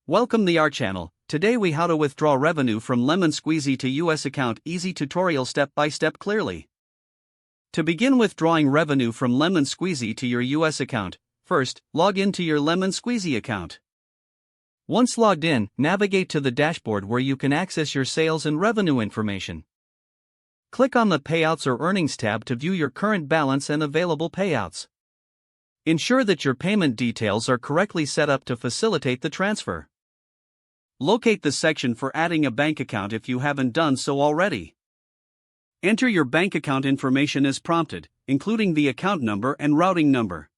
Welcome to our channel. Today we how to withdraw revenue from Lemon Squeezy to US account. Easy tutorial step by step clearly. To begin withdrawing revenue from Lemon Squeezy to your US account, first, log into your Lemon Squeezy account. Once logged in, navigate to the dashboard where you can access your sales and revenue information. Click on the Payouts or Earnings tab to view your current balance and available payouts. Ensure that your payment details are correctly set up to facilitate the transfer. Locate the section for adding a bank account if you haven't done so already. Enter your bank account information as prompted, including the account number and routing number.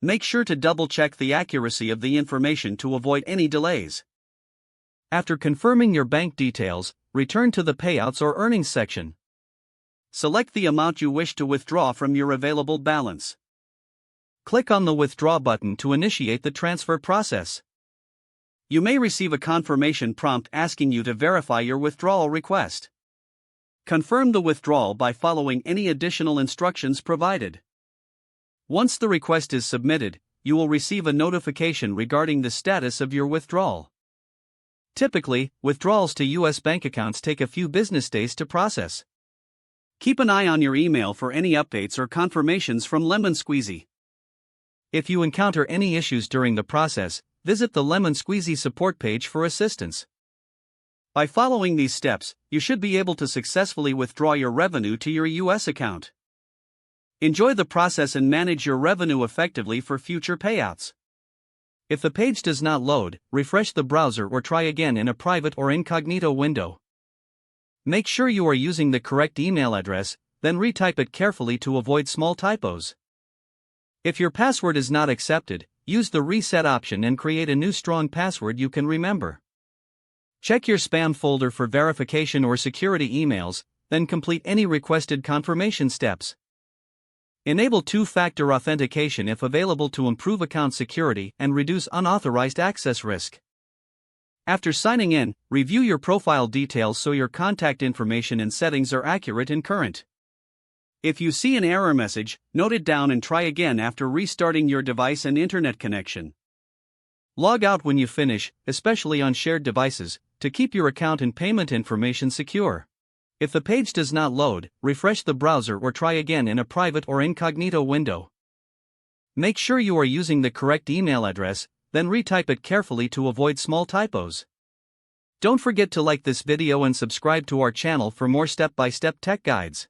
Make sure to double-check the accuracy of the information to avoid any delays. After confirming your bank details, return to the Payouts or Earnings section. Select the amount you wish to withdraw from your available balance. Click on the Withdraw button to initiate the transfer process. You may receive a confirmation prompt asking you to verify your withdrawal request. Confirm the withdrawal by following any additional instructions provided. Once the request is submitted, you will receive a notification regarding the status of your withdrawal. Typically, withdrawals to U.S. bank accounts take a few business days to process. Keep an eye on your email for any updates or confirmations from Lemon Squeezy. If you encounter any issues during the process, visit the Lemon Squeezy support page for assistance. By following these steps, you should be able to successfully withdraw your revenue to your U.S. account. Enjoy the process and manage your revenue effectively for future payouts. If the page does not load, refresh the browser or try again in a private or incognito window. Make sure you are using the correct email address, then retype it carefully to avoid small typos. If your password is not accepted, use the reset option and create a new strong password you can remember. Check your spam folder for verification or security emails, then complete any requested confirmation steps. Enable two-factor authentication if available to improve account security and reduce unauthorized access risk. After signing in, review your profile details so your contact information and settings are accurate and current. If you see an error message, note it down and try again after restarting your device and internet connection. Log out when you finish, especially on shared devices, to keep your account and payment information secure. If the page does not load, refresh the browser or try again in a private or incognito window. Make sure you are using the correct email address, then retype it carefully to avoid small typos. Don't forget to like this video and subscribe to our channel for more step-by-step tech guides.